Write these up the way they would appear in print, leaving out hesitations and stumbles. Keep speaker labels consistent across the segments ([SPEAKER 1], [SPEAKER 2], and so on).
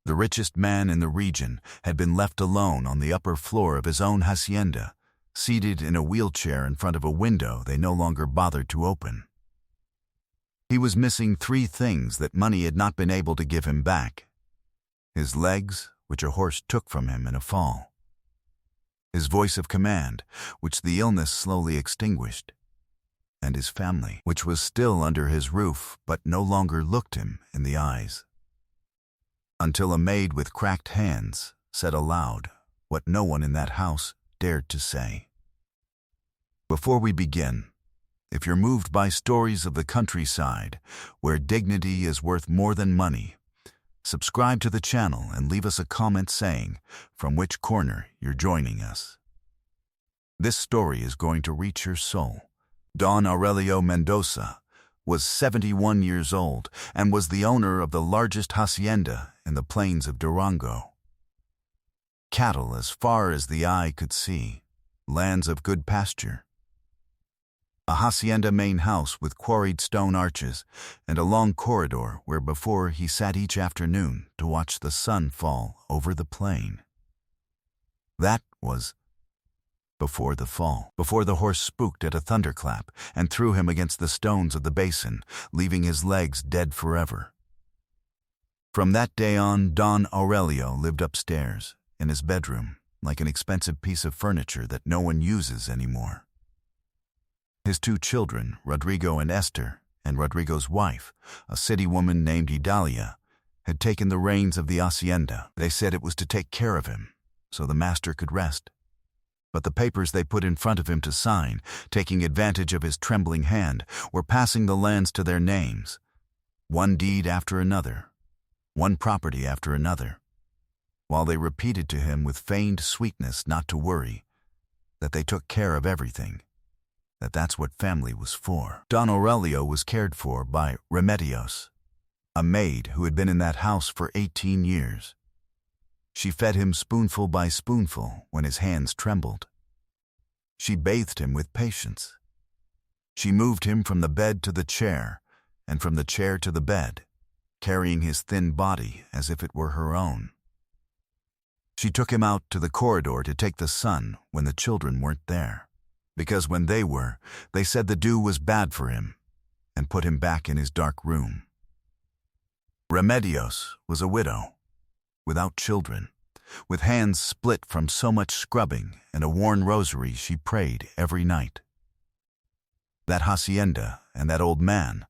[SPEAKER 1] The richest man in the region had been left alone on the upper floor of his own hacienda, seated in a wheelchair in front of a window they no longer bothered to open. He was missing 3 things that money had not been able to give him back: his legs, which a horse took from him in a fall; his voice of command, which the illness slowly extinguished; and his family, which was still under his roof but no longer looked him in the eyes. Until a maid with cracked hands said aloud what no one in that house dared to say. Before we begin, if you're moved by stories of the countryside, where dignity is worth more than money, subscribe to the channel and leave us a comment saying from which corner you're joining us. This story is going to reach your soul. Don Aurelio Mendoza was 71 years old and was the owner of the largest hacienda in the plains of Durango. Cattle as far as the eye could see, lands of good pasture. A hacienda main house with quarried stone arches and a long corridor where before he sat each afternoon to watch the sun fall over the plain. That was before the fall, before the horse spooked at a thunderclap and threw him against the stones of the basin, leaving his legs dead forever. From that day on, Don Aurelio lived upstairs in his bedroom like an expensive piece of furniture that no one uses anymore. His 2 children, Rodrigo and Esther, and Rodrigo's wife, a city woman named Idalia, had taken the reins of the hacienda. They said it was to take care of him, so the master could rest. But the papers they put in front of him to sign, taking advantage of his trembling hand, were passing the lands to their names, one deed after another, one property after another, while they repeated to him with feigned sweetness not to worry, that they took care of everything, that that's what family was for. Don Aurelio was cared for by Remedios, a maid who had been in that house for 18 years. She fed him spoonful by spoonful when his hands trembled. She bathed him with patience. She moved him from the bed to the chair, and from the chair to the bed, carrying his thin body as if it were her own. She took him out to the corridor to take the sun when the children weren't there, because when they were, they said the dew was bad for him, and put him back in his dark room. Remedios was a widow, without children, with hands split from so much scrubbing and a worn rosary she prayed every night. That hacienda and that old man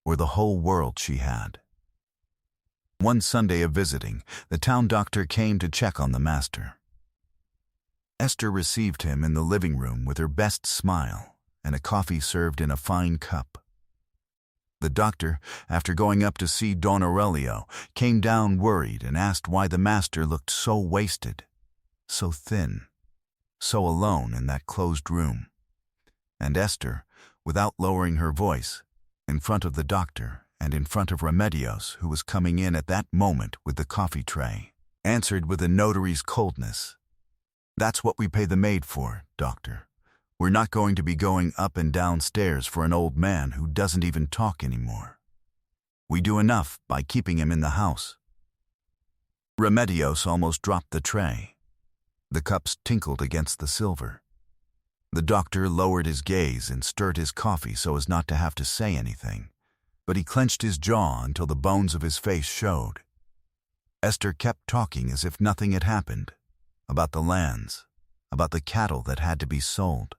[SPEAKER 1] were the whole world she had. One Sunday of visiting, the town doctor came to check on the master. Esther received him in the living room with her best smile and a coffee served in a fine cup. The doctor, after going up to see Don Aurelio, came down worried and asked why the master looked so wasted, so thin, so alone in that closed room. And Esther, without lowering her voice, in front of the doctor and in front of Remedios, who was coming in at that moment with the coffee tray, answered with a notary's coldness, "That's what we pay the maid for, doctor. We're not going to be going up and down stairs for an old man who doesn't even talk anymore. We do enough by keeping him in the house." Remedios almost dropped the tray. The cups tinkled against the silver. The doctor lowered his gaze and stirred his coffee so as not to have to say anything, but he clenched his jaw until the bones of his face showed. Esther kept talking as if nothing had happened, about the lands, about the cattle that had to be sold,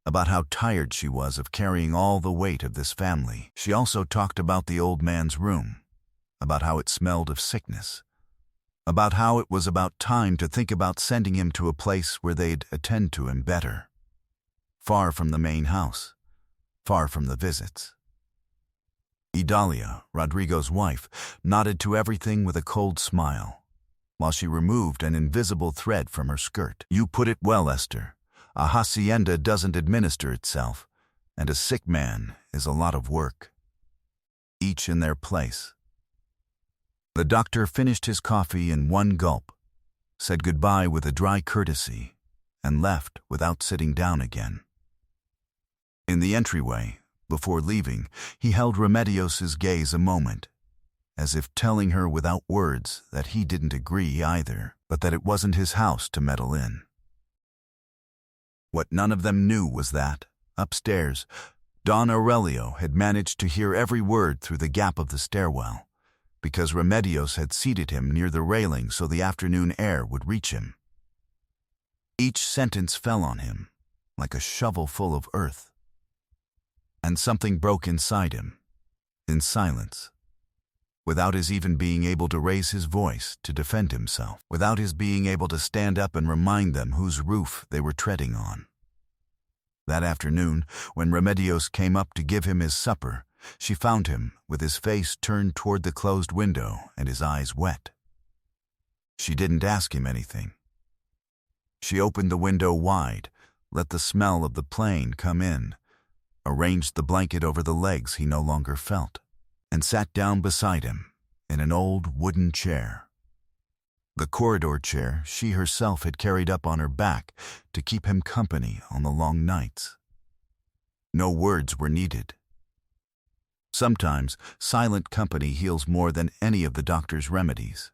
[SPEAKER 1] about how tired she was of carrying all the weight of this family. She also talked about the old man's room, about how it smelled of sickness, about how it was about time to think about sending him to a place where they'd attend to him better, far from the main house, far from the visits. Idalia, Rodrigo's wife, nodded to everything with a cold smile, while she removed an invisible thread from her skirt. "You put it well, Esther. A hacienda doesn't administer itself, and a sick man is a lot of work. Each in their place." The doctor finished his coffee in one gulp, said goodbye with a dry courtesy, and left without sitting down again. In the entryway, before leaving, he held Remedios's gaze a moment, as if telling her without words that he didn't agree either, but that it wasn't his house to meddle in. What none of them knew was that, upstairs, Don Aurelio had managed to hear every word through the gap of the stairwell, because Remedios had seated him near the railing so the afternoon air would reach him. Each sentence fell on him, like a shovel full of earth. And something broke inside him, in silence, without his even being able to raise his voice to defend himself, without his being able to stand up and remind them whose roof they were treading on. That afternoon, when Remedios came up to give him his supper, she found him with his face turned toward the closed window and his eyes wet. She didn't ask him anything. She opened the window wide, let the smell of the plane come in, arranged the blanket over the legs he no longer felt, and sat down beside him in an old wooden chair. The corridor chair she herself had carried up on her back to keep him company on the long nights. No words were needed. Sometimes silent company heals more than any of the doctor's remedies.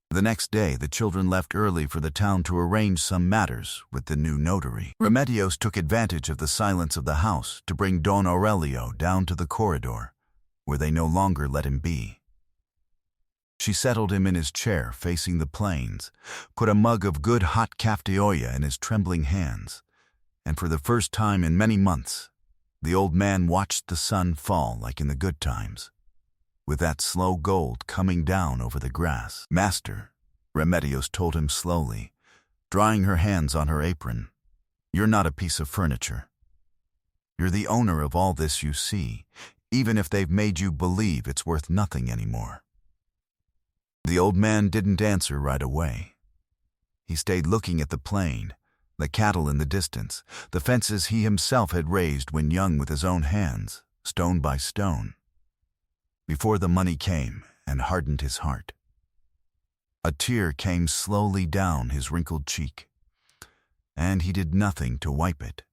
[SPEAKER 1] The next day, the children left early for the town to arrange some matters with the new notary. Remedios took advantage of the silence of the house to bring Don Aurelio down to the corridor, where they no longer let him be. She settled him in his chair facing the plains, put a mug of good hot cafeteria in his trembling hands, and for the first time in many months, the old man watched the sun fall like in the good times, with that slow gold coming down over the grass. "Master," Remedios told him slowly, drying her hands on her apron, "you're not a piece of furniture. You're the owner of all this you see, even if they've made you believe it's worth nothing anymore." The old man didn't answer right away. He stayed looking at the plain, the cattle in the distance, the fences he himself had raised when young with his own hands, stone by stone, before the money came and hardened his heart. A tear came slowly down his wrinkled cheek, and he did nothing to wipe it,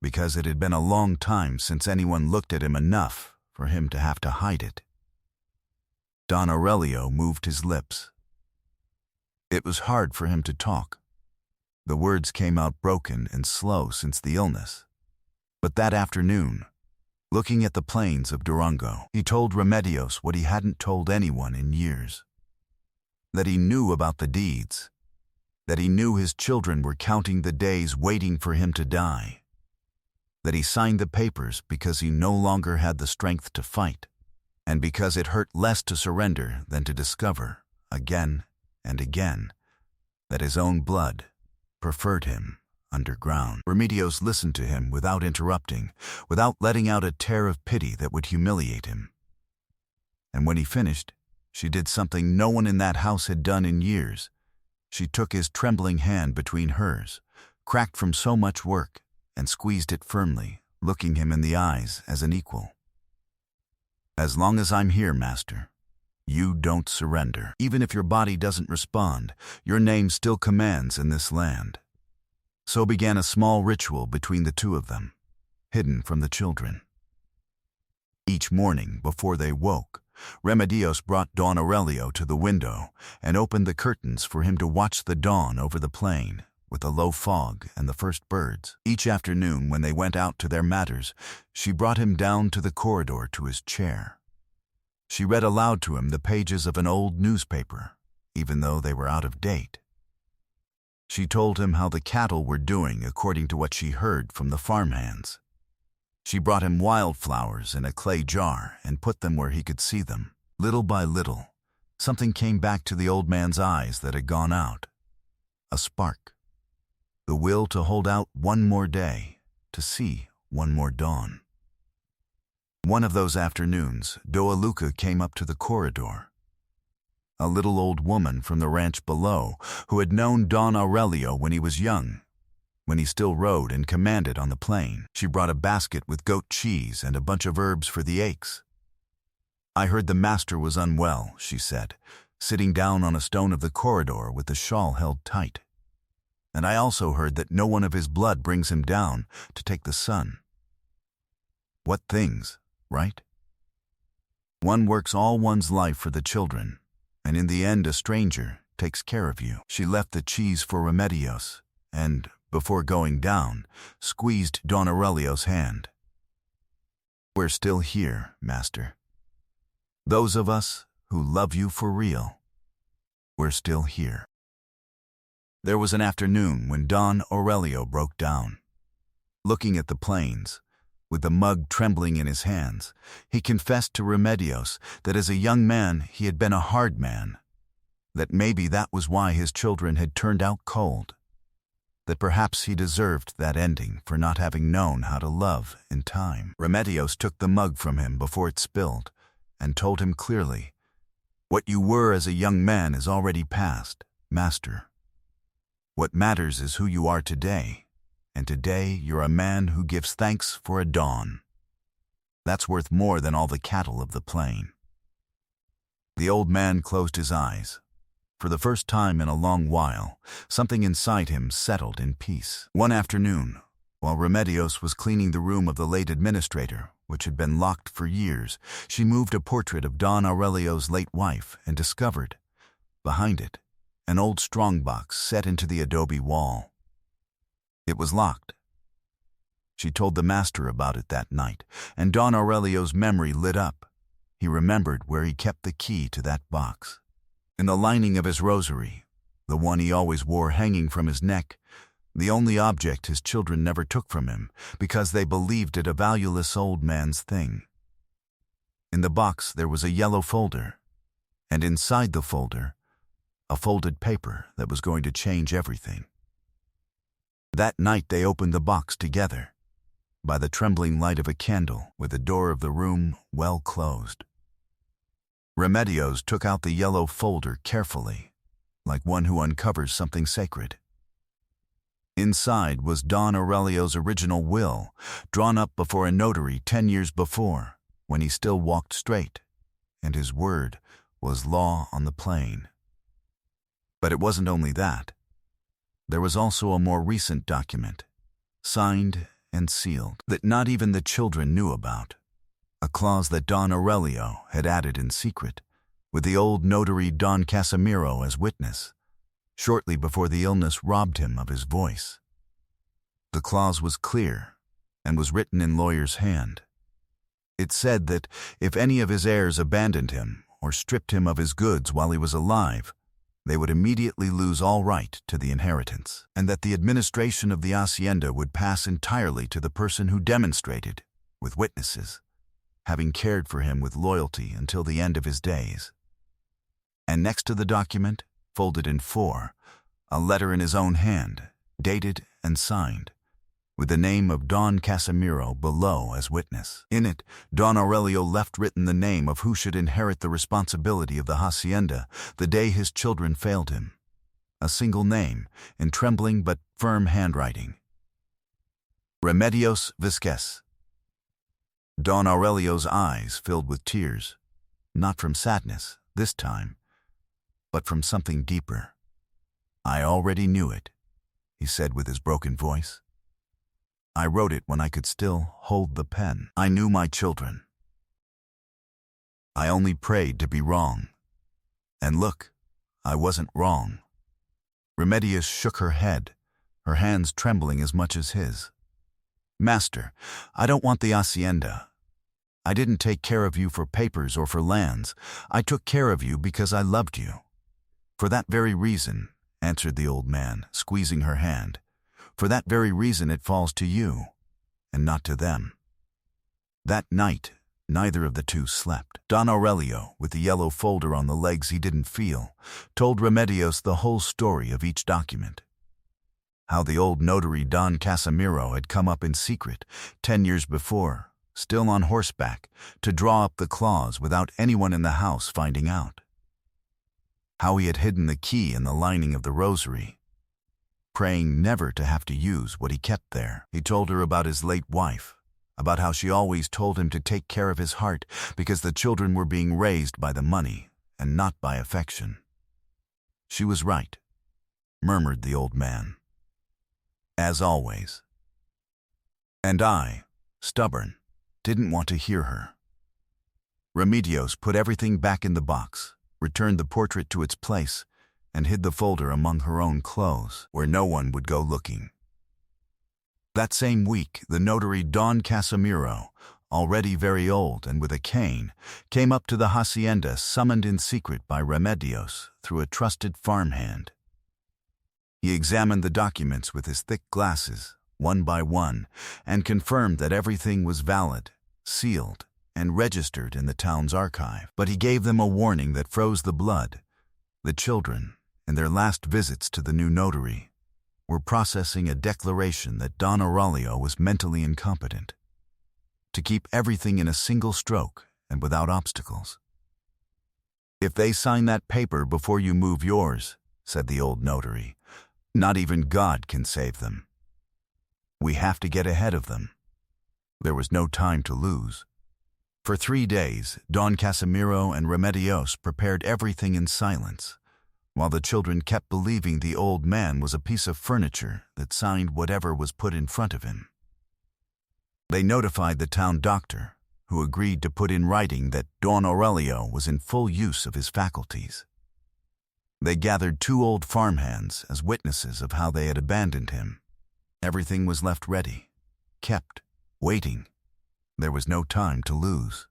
[SPEAKER 1] because it had been a long time since anyone looked at him enough for him to have to hide it. Don Aurelio moved his lips. It was hard for him to talk. The words came out broken and slow since the illness. But that afternoon, looking at the plains of Durango, he told Remedios what he hadn't told anyone in years. That he knew about the deeds. That he knew his children were counting the days waiting for him to die. That he signed the papers because he no longer had the strength to fight, and because it hurt less to surrender than to discover, again and again, that his own blood preferred him underground. Remedios listened to him without interrupting, without letting out a tear of pity that would humiliate him. And when he finished, she did something no one in that house had done in years. She took his trembling hand between hers, cracked from so much work, and squeezed it firmly, looking him in the eyes as an equal. "As long as I'm here, Master, you don't surrender. Even if your body doesn't respond, your name still commands in this land." So began a small ritual between the two of them, hidden from the children. Each morning, before they woke, Remedios brought Don Aurelio to the window and opened the curtains for him to watch the dawn over the plain, with the low fog and the first birds. Each afternoon, when they went out to their matters, she brought him down to the corridor to his chair. She read aloud to him the pages of an old newspaper, even though they were out of date. She told him how the cattle were doing according to what she heard from the farmhands. She brought him wildflowers in a clay jar and put them where he could see them. Little by little, something came back to the old man's eyes that had gone out. A spark. The will to hold out one more day, to see one more dawn. One of those afternoons, Doaluca came up to the corridor. A little old woman from the ranch below, who had known Don Aurelio when he was young, when he still rode and commanded on the plain. She brought a basket with goat cheese and a bunch of herbs for the aches. "I heard the master was unwell," she said, sitting down on a stone of the corridor with the shawl held tight. "And I also heard that no one of his blood brings him down to take the sun." What things, right? One works all one's life for the children, and in the end a stranger takes care of you. She left the cheese for Remedios, and, before going down, squeezed Don Aurelio's hand. We're still here, Master. Those of us who love you for real, we're still here. There was an afternoon when Don Aurelio broke down. Looking at the plains, with the mug trembling in his hands, he confessed to Remedios that as a young man he had been a hard man, that maybe that was why his children had turned out cold, that perhaps he deserved that ending for not having known how to love in time. Remedios took the mug from him before it spilled and told him clearly, "What you were as a young man is already past, Master. What matters is who you are today, and today you're a man who gives thanks for a dawn. That's worth more than all the cattle of the plain." The old man closed his eyes. For the first time in a long while, something inside him settled in peace. One afternoon, while Remedios was cleaning the room of the late administrator, which had been locked for years, she moved a portrait of Don Aurelio's late wife and discovered, behind it, an old strongbox set into the adobe wall. It was locked. She told the master about it that night, and Don Aurelio's memory lit up. He remembered where he kept the key to that box. In the lining of his rosary, the one he always wore hanging from his neck, the only object his children never took from him because they believed it a valueless old man's thing. In the box there was a yellow folder, and inside the folder, a folded paper that was going to change everything. That night they opened the box together, by the trembling light of a candle, with the door of the room well closed. Remedios took out the yellow folder carefully, like one who uncovers something sacred. Inside was Don Aurelio's original will, drawn up before a notary 10 years before, when he still walked straight, and his word was law on the plain. But it wasn't only that. There was also a more recent document, signed and sealed, that not even the children knew about. A clause that Don Aurelio had added in secret, with the old notary Don Casimiro as witness, shortly before the illness robbed him of his voice. The clause was clear and was written in lawyer's hand. It said that if any of his heirs abandoned him or stripped him of his goods while he was alive, they would immediately lose all right to the inheritance, and that the administration of the hacienda would pass entirely to the person who demonstrated, with witnesses, having cared for him with loyalty until the end of his days. And next to the document, folded in 4, a letter in his own hand, dated and signed, with the name of Don Casimiro below as witness. In it, Don Aurelio left written the name of who should inherit the responsibility of the hacienda the day his children failed him. A single name, in trembling but firm handwriting. Remedios Vizquez. Don Aurelio's eyes filled with tears, not from sadness, this time, but from something deeper. "I already knew it," he said with his broken voice. "I wrote it when I could still hold the pen. I knew my children. I only prayed to be wrong. And look, I wasn't wrong." Remedios shook her head, her hands trembling as much as his. "Master, I don't want the hacienda. I didn't take care of you for papers or for lands. I took care of you because I loved you. For that very reason," answered the old man, squeezing her hand, "for that very reason it falls to you, and not to them." That night, neither of the two slept. Don Aurelio, with the yellow folder on the legs he didn't feel, told Remedios the whole story of each document. How the old notary Don Casimiro had come up in secret 10 years before, still on horseback, to draw up the clause without anyone in the house finding out. How he had hidden the key in the lining of the rosary, praying never to have to use what he kept there. He told her about his late wife, about how she always told him to take care of his heart because the children were being raised by the money and not by affection. "She was right," murmured the old man. "As always." And I, stubborn, didn't want to hear her. Remedios put everything back in the box, returned the portrait to its place, and hid the folder among her own clothes, where no one would go looking. That same week, the notary Don Casimiro, already very old and with a cane, came up to the hacienda summoned in secret by Remedios through a trusted farmhand. He examined the documents with his thick glasses, one by one, and confirmed that everything was valid, sealed, and registered in the town's archive. But he gave them a warning that froze the blood. The children, in their last visits to the new notary, were processing a declaration that Don Aurelio was mentally incompetent, to keep everything in a single stroke and without obstacles. "If they sign that paper before you move yours," said the old notary, "not even God can save them. We have to get ahead of them." There was no time to lose. For 3 days, Don Casimiro and Remedios prepared everything in silence, while the children kept believing the old man was a piece of furniture that signed whatever was put in front of him. They notified the town doctor, who agreed to put in writing that Don Aurelio was in full use of his faculties. They gathered 2 old farmhands as witnesses of how they had abandoned him. Everything was left ready, kept, waiting. There was no time to lose.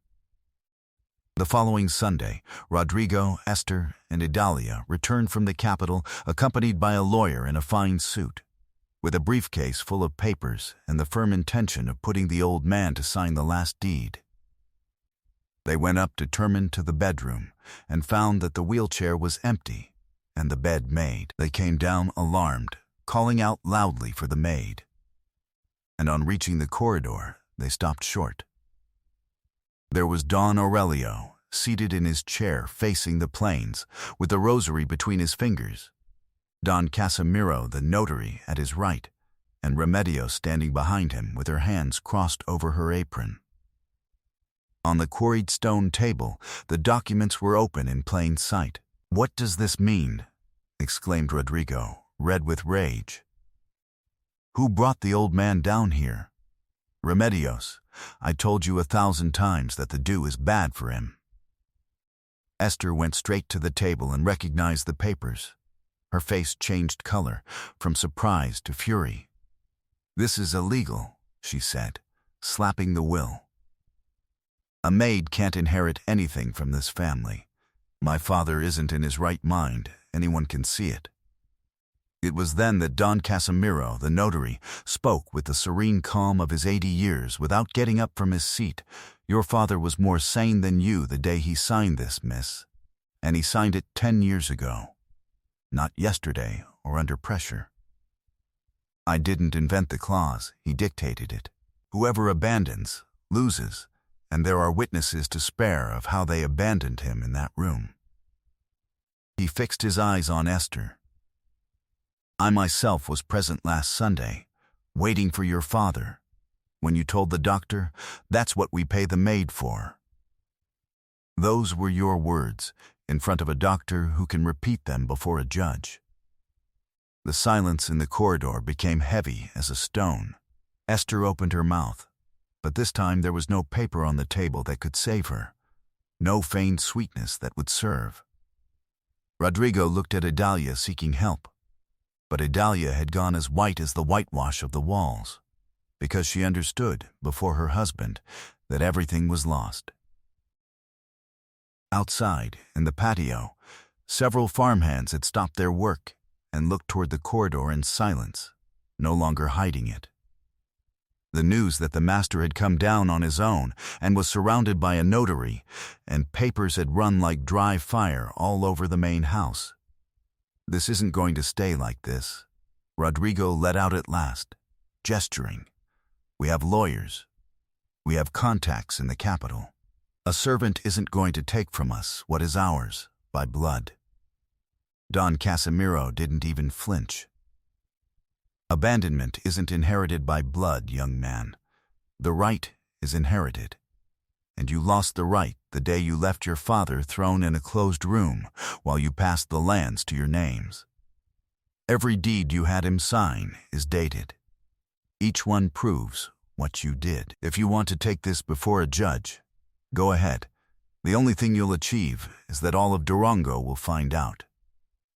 [SPEAKER 1] The following Sunday, Rodrigo, Esther, and Idalia returned from the capital accompanied by a lawyer in a fine suit, with a briefcase full of papers and the firm intention of putting the old man to sign the last deed. They went up determined to the bedroom and found that the wheelchair was empty and the bed made. They came down alarmed, calling out loudly for the maid. And on reaching the corridor, they stopped short. There was Don Aurelio, seated in his chair facing the plains, with a rosary between his fingers, Don Casimiro, the notary, at his right, and Remedios standing behind him with her hands crossed over her apron. On the quarried stone table, the documents were open in plain sight. "What does this mean?" exclaimed Rodrigo, red with rage. "Who brought the old man down here? Remedios, I told you 1,000 times that the dew is bad for him." Esther went straight to the table and recognized the papers. Her face changed color, from surprise to fury. "This is illegal," she said, slapping the will. "A maid can't inherit anything from this family. My father isn't in his right mind. Anyone can see it." It was then that Don Casimiro, the notary, spoke with the serene calm of his 80 years without getting up from his seat. "Your father was more sane than you the day he signed this, miss. And he signed it 10 years ago. Not yesterday or under pressure. I didn't invent the clause, he dictated it. Whoever abandons, loses, and there are witnesses to spare of how they abandoned him in that room." He fixed his eyes on Esther. "I myself was present last Sunday, waiting for your father. When you told the doctor, that's what we pay the maid for." Those were your words, in front of a doctor who can repeat them before a judge. The silence in the corridor became heavy as a stone. Esther opened her mouth, but this time there was no paper on the table that could save her, no feigned sweetness that would serve. Rodrigo looked at Idalia seeking help, but Idalia had gone as white as the whitewash of the walls, because she understood, before her husband, that everything was lost. Outside, in the patio, several farmhands had stopped their work and looked toward the corridor in silence, no longer hiding it. The news that the master had come down on his own and was surrounded by a notary, and papers had run like dry fire all over the main house. "This isn't going to stay like this," Rodrigo let out at last, gesturing. "We have lawyers. We have contacts in the capital. A servant isn't going to take from us what is ours by blood." Don Casimiro didn't even flinch. "Abandonment isn't inherited by blood, young man. The right is inherited. And you lost the right the day you left your father thrown in a closed room while you passed the lands to your names. Every deed you had him sign is dated. Each one proves what you did. If you want to take this before a judge, go ahead, The only thing you'll achieve is that all of Durango will find out,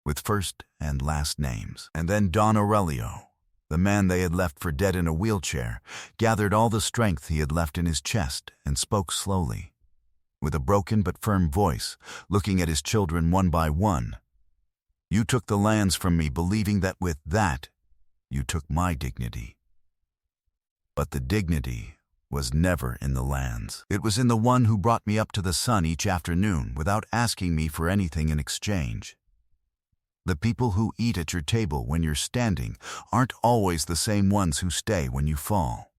[SPEAKER 1] with first and last names. And then Don Aurelio, the man they had left for dead in a wheelchair, gathered all the strength he had left in his chest and spoke slowly, with a broken but firm voice, looking at his children one by one. You took the lands from me, believing that with that, you took my dignity. But the dignity was never in the lands. It was in the one who brought me up to the sun each afternoon without asking me for anything in exchange. The people who eat at your table when you're standing aren't always the same ones who stay when you fall.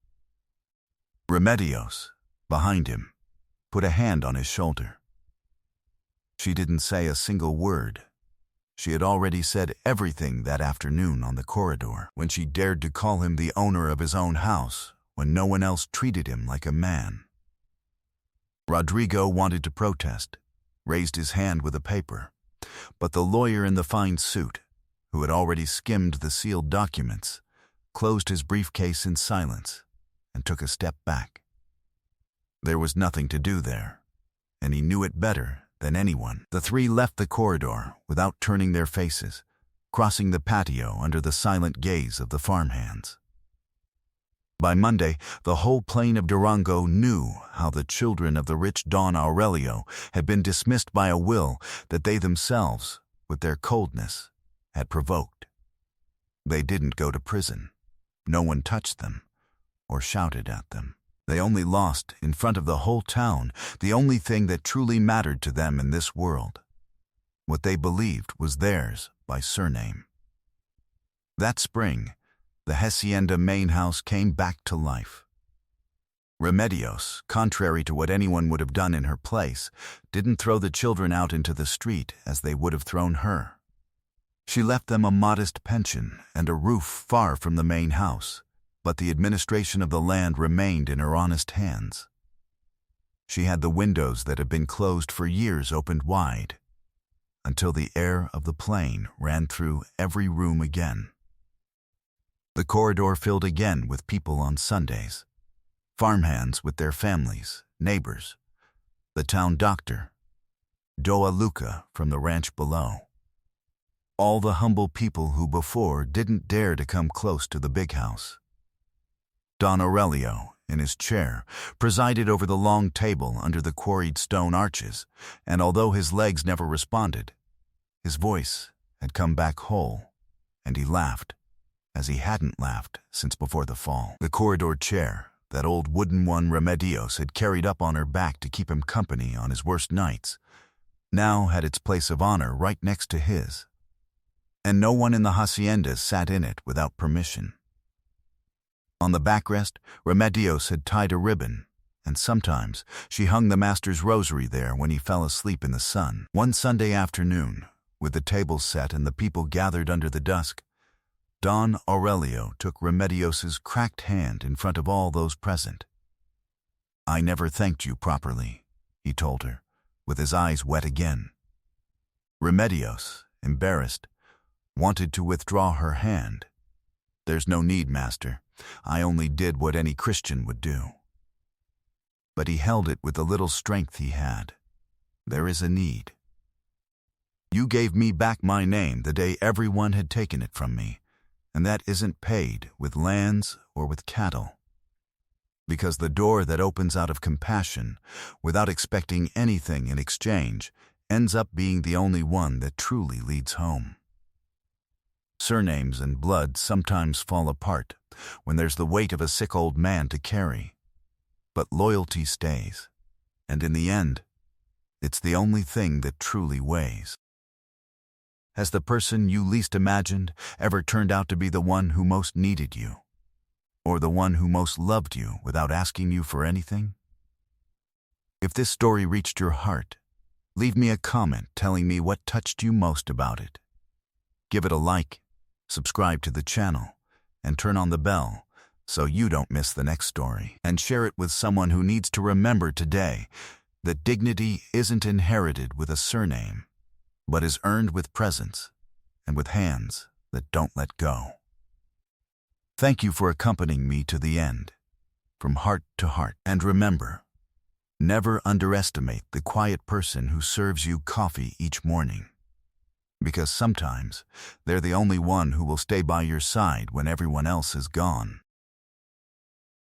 [SPEAKER 1] Remedios, behind him, put a hand on his shoulder. She didn't say a single word. She had already said everything that afternoon on the corridor, when she dared to call him the owner of his own house, when no one else treated him like a man. Rodrigo wanted to protest, raised his hand with a paper, but the lawyer in the fine suit, who had already skimmed the sealed documents, closed his briefcase in silence and took a step back. There was nothing to do there, and he knew it better than anyone. The three left the corridor without turning their faces, crossing the patio under the silent gaze of the farmhands. By Monday, the whole plain of Durango knew how the children of the rich Don Aurelio had been dismissed by a will that they themselves, with their coldness, had provoked. They didn't go to prison. No one touched them or shouted at them. They only lost, in front of the whole town, the only thing that truly mattered to them in this world. What they believed was theirs by surname. That spring, the hacienda main house came back to life. Remedios, contrary to what anyone would have done in her place, didn't throw the children out into the street as they would have thrown her. She left them a modest pension and a roof far from the main house, but the administration of the land remained in her honest hands. She had the windows that had been closed for years opened wide, until the air of the plain ran through every room again. The corridor filled again with people on Sundays, farmhands with their families, neighbors, the town doctor, Doa Luca from the ranch below. All the humble people who before didn't dare to come close to the big house. Don Aurelio, in his chair, presided over the long table under the quarried stone arches, and although his legs never responded, his voice had come back whole, and he laughed, as he hadn't laughed since before the fall. The corridor chair, that old wooden one Remedios had carried up on her back to keep him company on his worst nights, now had its place of honor right next to his, and no one in the hacienda sat in it without permission. On the backrest, Remedios had tied a ribbon, and sometimes she hung the master's rosary there when he fell asleep in the sun. One Sunday afternoon, with the table set and the people gathered under the dusk, Don Aurelio took Remedios's cracked hand in front of all those present. "I never thanked you properly," he told her, with his eyes wet again. Remedios, embarrassed, wanted to withdraw her hand. "There's no need, master. I only did what any Christian would do." But he held it with the little strength he had. "There is a need. You gave me back my name the day everyone had taken it from me, and that isn't paid with lands or with cattle. Because the door that opens out of compassion, without expecting anything in exchange, ends up being the only one that truly leads home. Surnames and blood sometimes fall apart when there's the weight of a sick old man to carry, but loyalty stays, and in the end, it's the only thing that truly weighs." Has the person you least imagined ever turned out to be the one who most needed you? Or the one who most loved you without asking you for anything? If this story reached your heart, leave me a comment telling me what touched you most about it. Give it a like, subscribe to the channel, and turn on the bell so you don't miss the next story. And share it with someone who needs to remember today that dignity isn't inherited with a surname, but is earned with presence and with hands that don't let go. Thank you for accompanying me to the end, from heart to heart. And remember, Never underestimate the quiet person who serves you coffee each morning. Because sometimes they're the only one who will stay by your side when everyone else is gone.